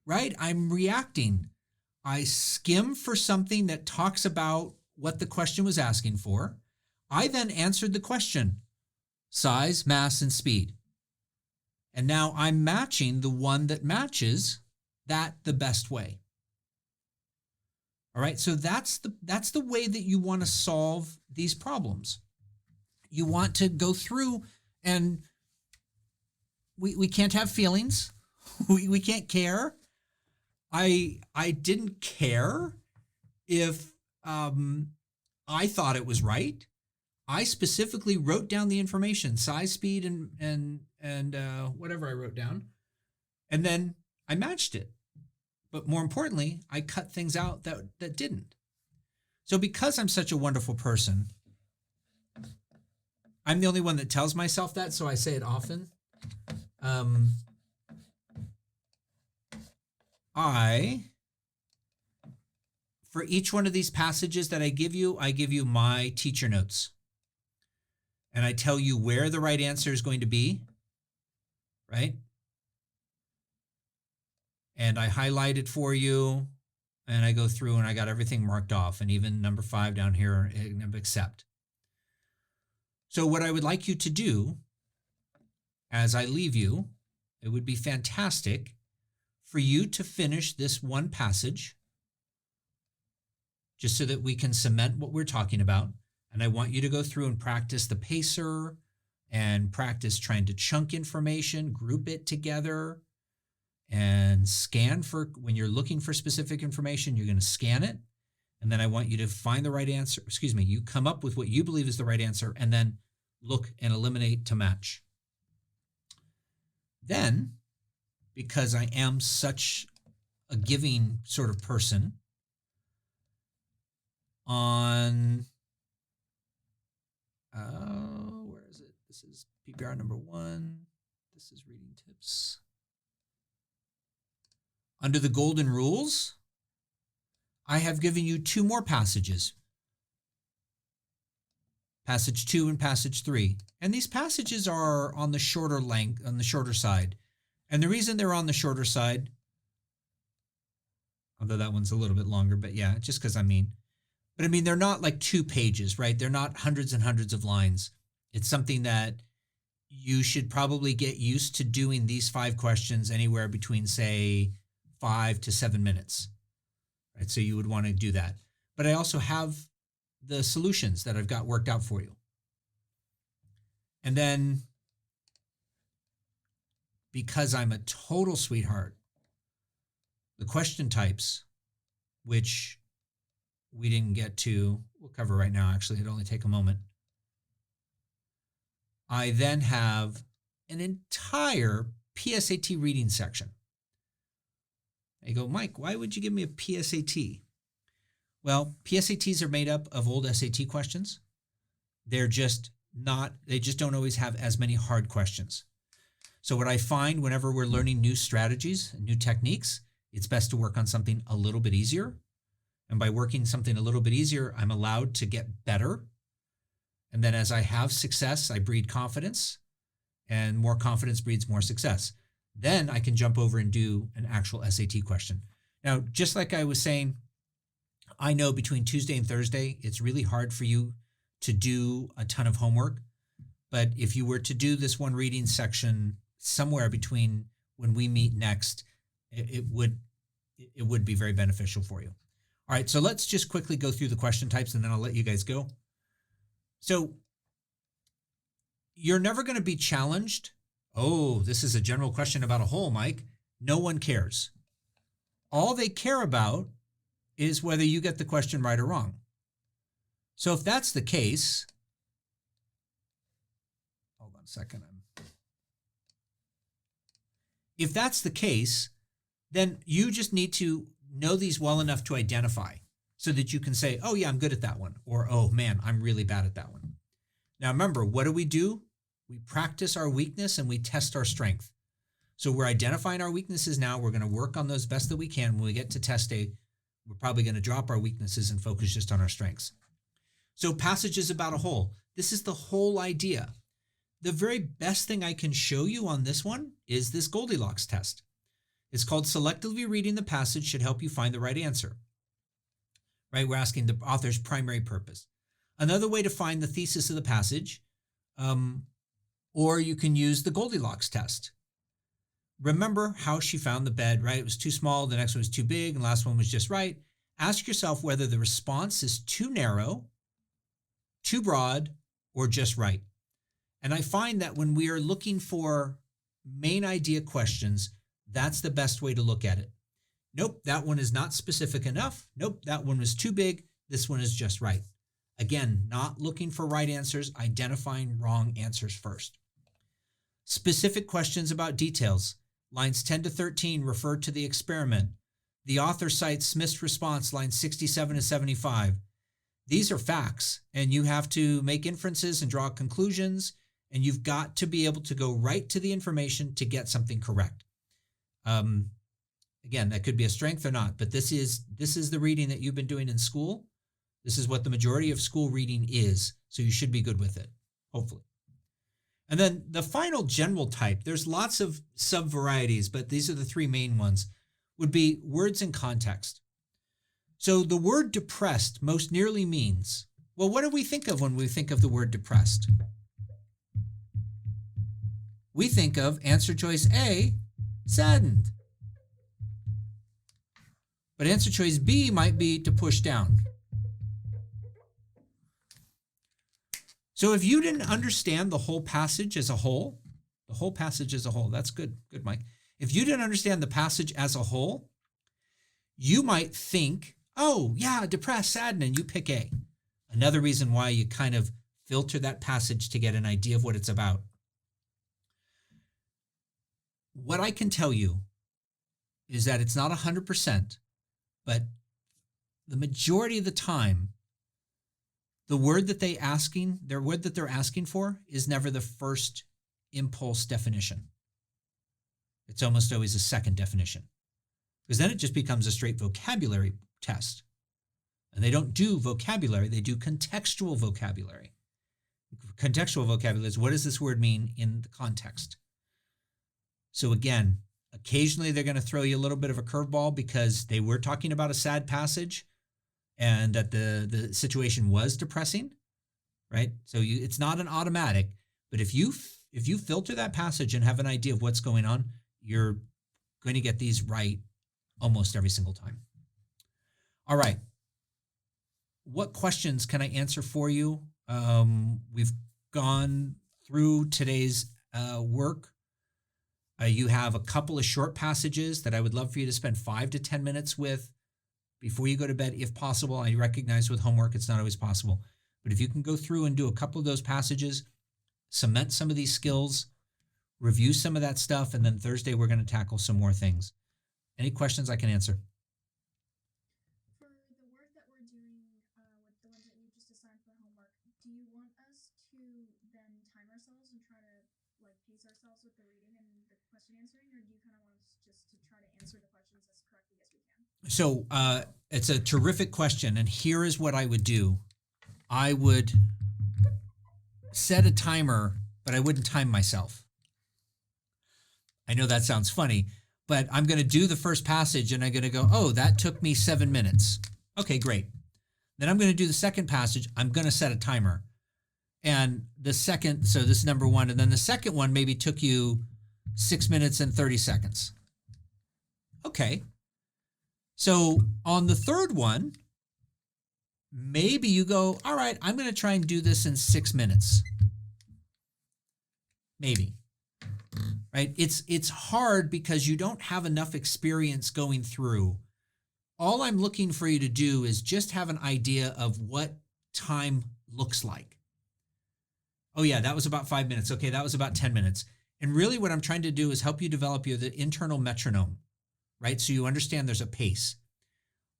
[SPEAKER 1] right? I'm reacting. I skim for something that talks about what the question was asking for. I then answered the question, size, mass, and speed. And now I'm matching the one that matches that the best way. All right, so that's the way that you want to solve these problems. You want to go through, and we can't have feelings. We can't care. I didn't care if I thought it was right. I specifically wrote down the information, size, speed, and whatever I wrote down, and then I matched it. But more importantly, I cut things out that didn't. So because I'm such a wonderful person, I'm the only one that tells myself that, so I say it often. For each one of these passages that I give you my teacher notes. And I tell you where the right answer is going to be, right? And I highlight it for you, and I go through and I got everything marked off, and even number 5 down here, accept. So what I would like you to do as I leave you, it would be fantastic for you to finish this one passage, just so that we can cement what we're talking about. And I want you to go through and practice the pacer and practice trying to chunk information, group it together, and scan for, when you're looking for specific information, you're going to scan it. And then I want you to find the right answer. You come up with what you believe is the right answer, and then look and eliminate to match. Then, because I am such a giving sort of person, on where is it? This is PBR number 1. This is reading tips. Under the golden rules, I have given you 2 more passages. Passage 2 and passage 3. And these passages are on the shorter length, on the shorter side. And the reason they're on the shorter side, although that one's a little bit longer, but yeah, just because but I mean, they're not like 2 pages, right? They're not hundreds and hundreds of lines. It's something that you should probably get used to doing these 5 questions anywhere between, say, 5 to 7 minutes, right? So you would want to do that. But I also have the solutions that I've got worked out for you. And then, because I'm a total sweetheart, the question types, which we didn't get to, we'll cover right now. Actually, it'll only take a moment. I then have an entire PSAT reading section. I go, Mike, why would you give me a PSAT? Well, PSATs are made up of old SAT questions. They just don't always have as many hard questions. So what I find whenever we're learning new strategies, new techniques, it's best to work on something a little bit easier. And by working something a little bit easier, I'm allowed to get better. And then as I have success, I breed confidence, and more confidence breeds more success. Then I can jump over and do an actual SAT question. Now, just like I was saying, I know between Tuesday and Thursday, it's really hard for you to do a ton of homework. But if you were to do this one reading section somewhere between when we meet next, it would be very beneficial for you. All right, so let's just quickly go through the question types, and then I'll let you guys go. So you're never going to be challenged. Oh, this is a general question about a whole, Mike. No one cares. All they care about is whether you get the question right or wrong. So if that's the case, hold on a second. If that's the case, then you just need to know these well enough to identify so that you can say, oh yeah, I'm good at that one. Or, oh man, I'm really bad at that one. Now remember, what do? We practice our weakness and we test our strength. So we're identifying our weaknesses now. We're going to work on those best that we can. When we get to test day, we're probably going to drop our weaknesses and focus just on our strengths. So passage is about a whole. This is the whole idea. The very best thing I can show you on this one is this Goldilocks test. It's called selectively reading the passage should help you find the right answer. Right? We're asking the author's primary purpose. Another way to find the thesis of the passage, or you can use the Goldilocks test. Remember how she found the bed, right? It was too small, the next one was too big, and the last one was just right. Ask yourself whether the response is too narrow, too broad, or just right. And I find that when we are looking for main idea questions, that's the best way to look at it. Nope, that one is not specific enough. Nope, that one was too big. This one is just right. Again, not looking for right answers, identifying wrong answers first. Specific questions about details. Lines 10 to 13 refer to the experiment. The author cites Smith's response, lines 67 to 75. These are facts, and you have to make inferences and draw conclusions, and you've got to be able to go right to the information to get something correct. Again, that could be a strength or not, but this is the reading that you've been doing in school. This is what the majority of school reading is, so you should be good with it, hopefully. And then the final general type, there's lots of sub-varieties, but these are the three main ones, would be words in context. So the word depressed most nearly means, well, what do we think of when we think of the word depressed? We think of answer choice A, saddened. But answer choice B might be to push down. So if you didn't understand the whole passage as a whole, that's good. Good, Mike. If you didn't understand the passage as a whole, you might think, oh, yeah, depressed, saddened, and you pick A. Another reason why you kind of filter that passage to get an idea of what it's about. What I can tell you is that it's not 100%, but the majority of the time, the word that they're asking for is never the first impulse definition. It's almost always a second definition, because then it just becomes a straight vocabulary test. And they don't do vocabulary, they do contextual vocabulary. Contextual vocabulary is, what does this word mean in the context? So again, occasionally they're going to throw you a little bit of a curveball because they were talking about a sad passage and that the situation was depressing, right? So it's not an automatic, but if you filter that passage and have an idea of what's going on, you're going to get these right almost every single time. All right. What questions can I answer for you? We've gone through today's work. You have a couple of short passages that I would love for you to spend 5 to 10 minutes with before you go to bed, if possible. I recognize with homework, it's not always possible. But if you can go through and do a couple of those passages, cement some of these skills, review some of that stuff, and then Thursday we're going to tackle some more things. Any questions I can answer?
[SPEAKER 2] For the work that we're doing with the ones that you just assigned for homework, do you want us to then time ourselves and try to pace ourselves with the reading and the question answering, or do you kind of want us just to try to answer the questions as correctly as we can?
[SPEAKER 1] So it's a terrific question, and here is what I would do. I would set a timer, but I wouldn't time myself. I know that sounds funny, but I'm going to do the first passage and I'm going to go, oh, that took me 7 minutes. Okay, great. Then I'm going to do the second passage. I'm going to set a timer. And the second, so this is number one. And then the second one maybe took you 6 minutes and 30 seconds. Okay. So on the third one, maybe you go, all right, I'm going to try and do this in 6 minutes. Maybe. Right? It's hard because you don't have enough experience going through. All I'm looking for you to do is just have an idea of what time looks like. Oh yeah, that was about 5 minutes. Okay, that was about 10 minutes. And really what I'm trying to do is help you develop the internal metronome, right? So you understand there's a pace.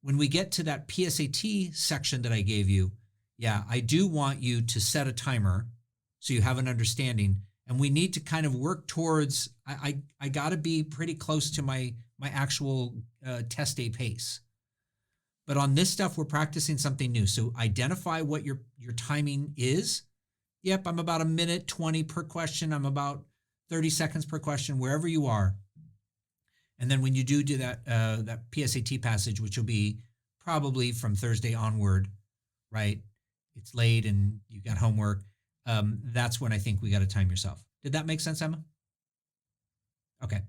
[SPEAKER 1] When we get to that PSAT section that I gave you, yeah, I do want you to set a timer so you have an understanding. And we need to kind of work towards, I got to be pretty close to my actual test day pace. But on this stuff, we're practicing something new. So identify what your timing is. Yep, I'm about 1:20 per question. I'm about 30 seconds per question, wherever you are. And then when you do that that PSAT passage, which will be probably from Thursday onward, right? It's late and you got homework. That's when I think we got to time yourself. Did that make sense, Emma? Okay.